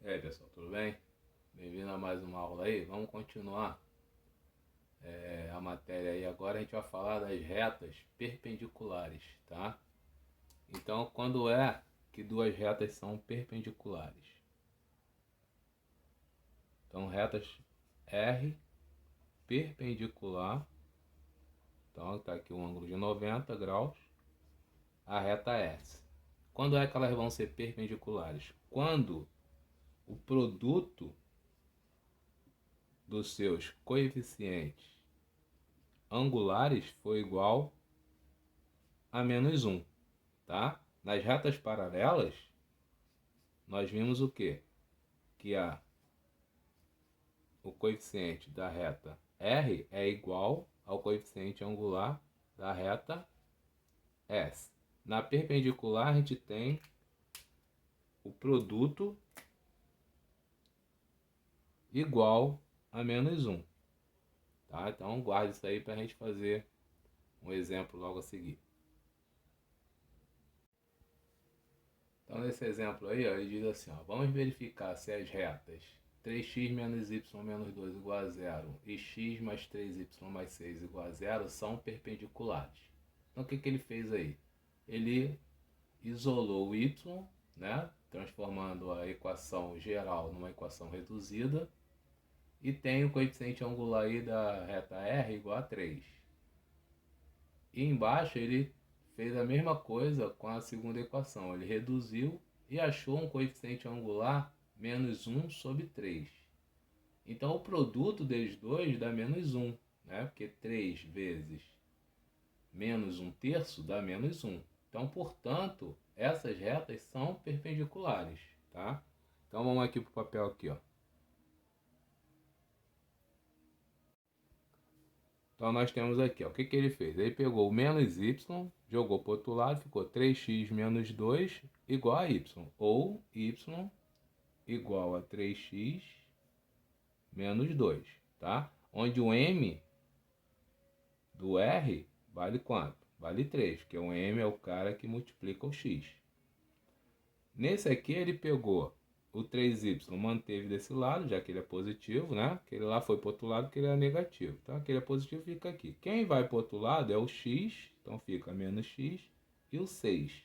E aí pessoal, tudo bem? Bem-vindo a mais uma aula aí. Vamos continuar a matéria aí. Agora a gente vai falar das retas perpendiculares, tá? Então, quando é que duas retas são perpendiculares? Então, retas R perpendicular, então está aqui um ângulo de 90 graus, a reta S. Quando é que elas vão ser perpendiculares? Quando o produto dos seus coeficientes angulares for igual a menos 1, tá? Nas retas paralelas, nós vimos o quê? Que o coeficiente da reta R é igual ao coeficiente angular da reta S. Na perpendicular, a gente tem o produto igual a menos 1, tá? Então, guarde isso aí para a gente fazer um exemplo logo a seguir. Então, nesse exemplo aí, ó, ele diz assim, ó, vamos verificar se as retas 3x menos y menos 2 igual a 0 e x mais 3y mais 6 igual a 0 são perpendiculares. Então, o que ele fez aí? Ele isolou o y, né, transformando a equação geral numa equação reduzida, e tem o coeficiente angular aí da reta R igual a 3. E embaixo ele fez a mesma coisa com a segunda equação. Ele reduziu e achou um coeficiente angular menos 1 sobre 3. Então o produto deles dois dá menos 1, né? Porque 3 vezes menos 1/3 dá menos 1. Então, portanto, essas retas são perpendiculares, tá? Então vamos aqui para o papel aqui, ó. Então nós temos aqui, ó, o que ele fez? Ele pegou o menos y, jogou para o outro lado, ficou 3x menos 2 igual a y. Ou y igual a 3x menos 2, tá? Onde o m do R vale quanto? Vale 3, porque o m é o cara que multiplica o x. Nesse aqui ele pegou o 3y, manteve desse lado, já que ele é positivo, né? Aquele lá foi para o outro lado porque ele é negativo. Então aquele é positivo, fica aqui. Quem vai para o outro lado é o x, então fica menos x, e o 6.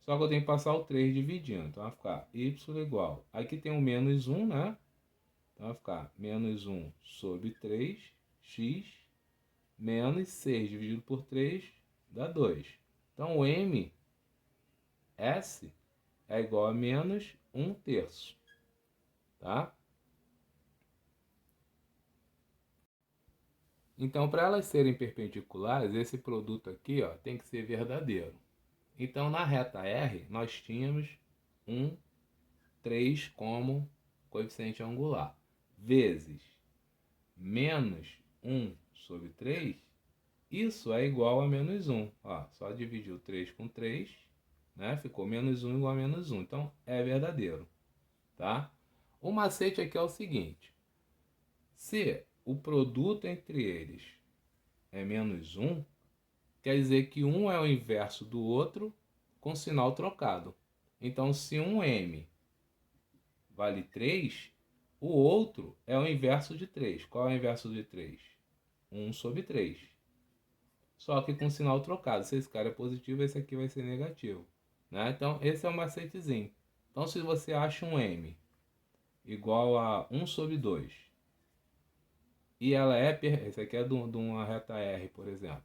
Só que eu tenho que passar o 3 dividindo, então vai ficar y igual. Aqui tem o menos 1, né? Então vai ficar menos 1 sobre 3x menos 6 dividido por 3 dá 2. Então o m, S, é igual a menos 1/3, tá? Então, para elas serem perpendiculares, esse produto aqui, ó, tem que ser verdadeiro. Então, na reta R, nós tínhamos 3 como coeficiente angular, vezes menos 1 sobre 3, isso é igual a menos 1. Ó, só dividir o 3 com 3, né? Ficou menos 1 igual a menos 1. Então, é verdadeiro, tá? O macete aqui é o seguinte: se o produto entre eles é menos 1, quer dizer que um é o inverso do outro com sinal trocado. Então, se um m vale 3, o outro é o inverso de 3. Qual é o inverso de 3? 1 sobre 3. Só que com sinal trocado. Se esse cara é positivo, esse aqui vai ser negativo, né? Então, esse é o macetezinho. Então, se você acha um m igual a 1 sobre 2, e ela é, esse aqui é de uma reta R, por exemplo,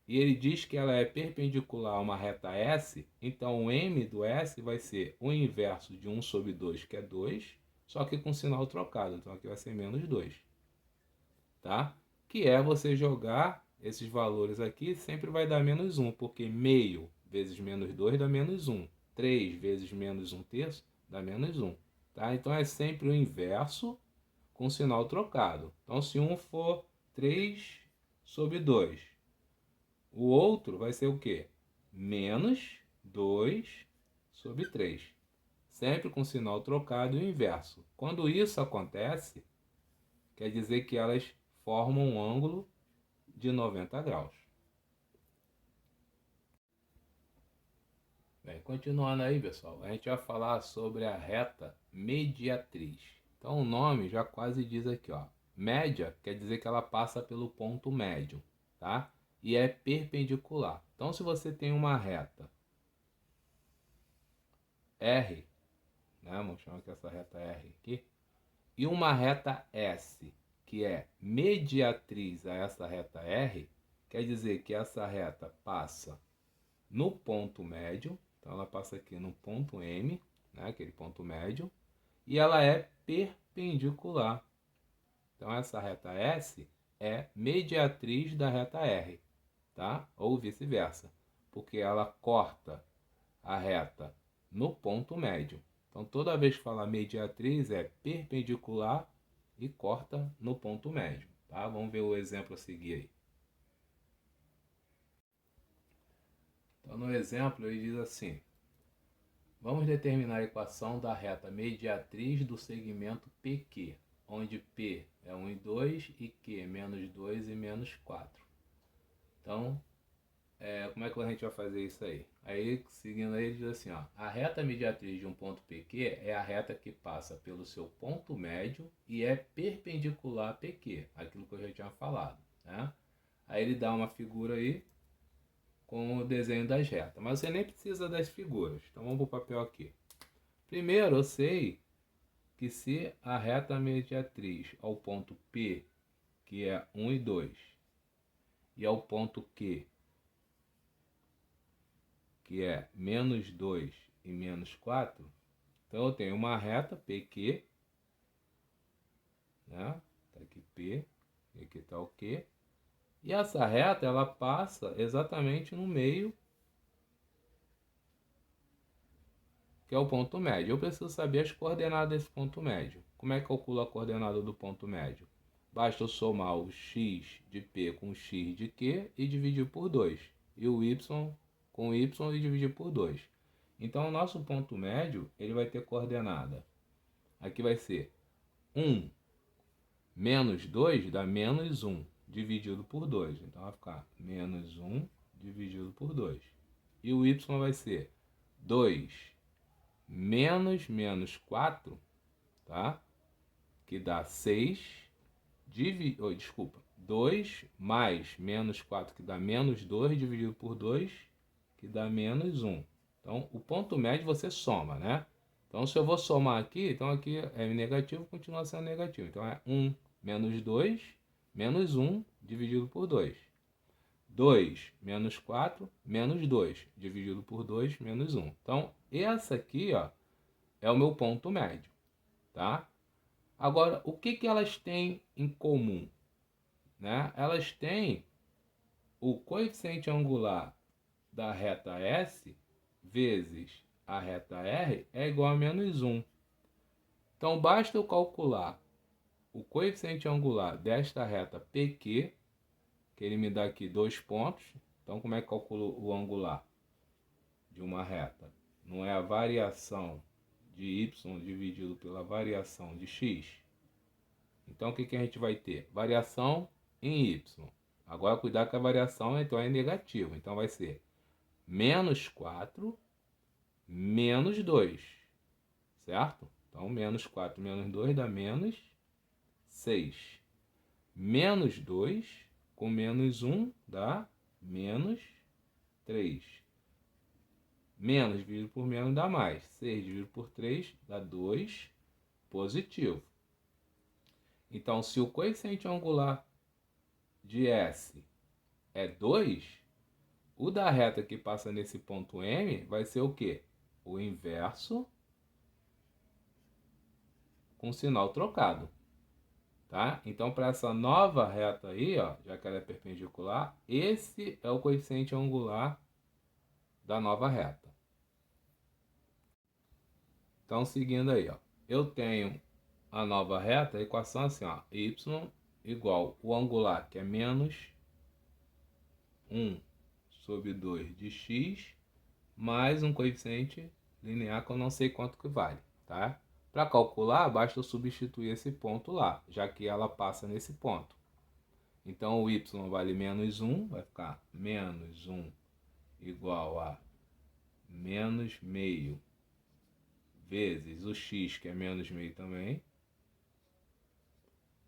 e ele diz que ela é perpendicular a uma reta S, então o m do S vai ser o inverso de 1 sobre 2, que é 2, só que com sinal trocado, então aqui vai ser menos 2, tá? Que é você jogar esses valores aqui, sempre vai dar menos 1, porque meio vezes menos 2 dá menos 1, 3 vezes menos 1/3 dá menos 1, tá? Então é sempre o inverso com sinal trocado. Então, se um for 3 sobre 2, o outro vai ser o quê? Menos 2 sobre 3. Sempre com sinal trocado e o inverso. Quando isso acontece, quer dizer que elas formam um ângulo de 90 graus. Bem, continuando aí, pessoal, a gente vai falar sobre a reta mediatriz. Então o nome já quase diz aqui, ó. Média quer dizer que ela passa pelo ponto médio, tá? E é perpendicular. Então se você tem uma reta R, né? Vamos chamar que essa reta R aqui, e uma reta S, que é mediatriz a essa reta R, quer dizer que essa reta passa no ponto médio, então ela passa aqui no ponto M, né, aquele ponto médio, e ela é perpendicular. Então essa reta S é mediatriz da reta R, tá? Ou vice-versa, porque ela corta a reta no ponto médio. Então toda vez que falar mediatriz é perpendicular e corta no ponto médio, tá? Vamos ver o exemplo a seguir aí. Então no exemplo ele diz assim: vamos determinar a equação da reta mediatriz do segmento PQ, onde P é 1 e 2 e Q menos 2 e menos 4. Então, como é que a gente vai fazer isso aí? Aí, seguindo aí, ele diz assim, ó, a reta mediatriz de um ponto PQ é a reta que passa pelo seu ponto médio e é perpendicular a PQ, aquilo que eu já tinha falado, né? Aí ele dá uma figura aí com o desenho das retas, mas você nem precisa das figuras. Então vamos para o papel aqui. Primeiro, eu sei que se a reta mediatriz ao ponto P, que é 1 e 2, e ao ponto Q, que é menos 2 e menos 4, então eu tenho uma reta PQ, né? Tá aqui P, e aqui está o Q, e essa reta ela passa exatamente no meio, que é o ponto médio. Eu preciso saber as coordenadas desse ponto médio. Como é que calculo a coordenada do ponto médio? Basta eu somar o x de P com o x de Q e dividir por 2. E o y com y e dividir por 2. Então o nosso ponto médio ele vai ter coordenada. Aqui vai ser 1 menos 2 dá menos 1 dividido por 2. Então vai ficar menos 1 dividido por 2. E o y vai ser 2 menos 4, tá? Que dá 6, desculpa, 2 mais menos 4, que dá menos 2, dividido por 2, que dá menos 1. Então, o ponto médio você soma, né? Então, se eu vou somar aqui, então aqui é negativo, continua sendo negativo. Então, é 1 menos 2, menos 1, dividido por 2. 2 menos 4, menos 2, dividido por 2, menos 1. Então, essa aqui, ó, é o meu ponto médio, tá? Agora, o que que elas têm em comum, né? Elas têm o coeficiente angular da reta S vezes a reta R é igual a menos 1. Então, basta eu calcular o coeficiente angular desta reta PQ, que ele me dá aqui 2 pontos. Então, como é que calculo o angular de uma reta? Não é a variação de y dividido pela variação de x? Então, o que que a gente vai ter? Variação em y. Agora, cuidar que a variação então é negativa. Então, vai ser menos 4 menos 2, certo? Então, menos 4 menos 2 dá menos 6. Menos 2 com menos 1 dá menos 3. Menos dividido por menos dá mais. 6 dividido por 3 dá 2 positivo. Então, se o coeficiente angular de S é 2, o da reta que passa nesse ponto M vai ser o quê? O inverso com sinal trocado, tá? Então, para essa nova reta aí, ó, já que ela é perpendicular, esse é o coeficiente angular da nova reta. Então, seguindo aí, ó, eu tenho a nova reta, a equação assim, ó, y igual o angular, que é menos 1 sobre 2 de x, mais um coeficiente linear que eu não sei quanto que vale, tá? Para calcular, basta eu substituir esse ponto lá, já que ela passa nesse ponto. Então, o y vale menos 1, vai ficar menos 1 igual a menos meio, vezes o x, que é menos meio também,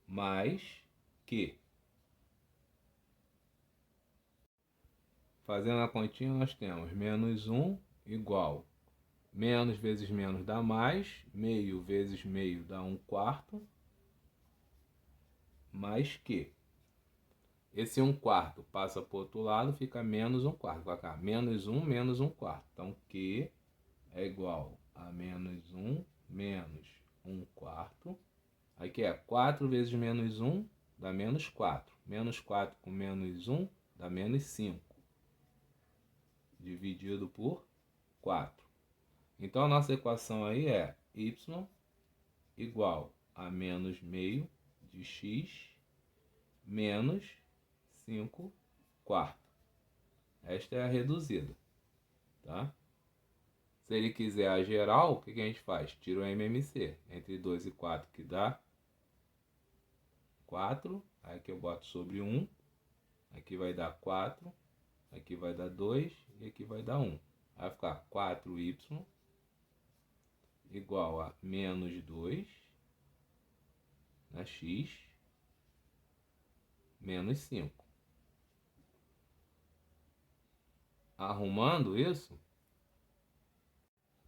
mais Q. Fazendo a continha, nós temos menos 1 igual menos vezes menos dá mais, meio vezes meio dá 1/4, mais Q. Esse 1/4 passa para o outro lado, fica menos 1/4. Vai cá, menos 1 menos 1/4. Então, Q é igual a menos 1 menos 1/4. Aqui é 4 vezes menos 1 dá menos 4. Menos 4 com menos 1 dá menos 5. Dividido por 4. Então, a nossa equação aí é y igual a menos meio de x menos 5/4. Esta é a reduzida, tá? Se ele quiser a geral, o que a gente faz? Tira o MMC. Entre 2 e 4, que dá 4. Aí aqui eu boto sobre 1. Aqui vai dar 4. Aqui vai dar 2. E aqui vai dar 1. Vai ficar 4y igual a menos 2 na x menos 5. Arrumando isso,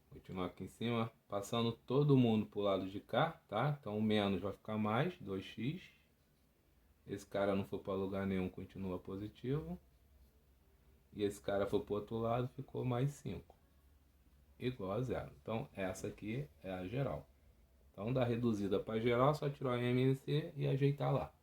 continuar aqui em cima, passando todo mundo para o lado de cá, tá? Então o menos vai ficar mais, 2x. Esse cara não for para lugar nenhum, continua positivo. E esse cara for para o outro lado, ficou mais 5. Igual a zero. Então essa aqui é a geral. Então da reduzida para geral, só tirar o MMC e ajeitar lá.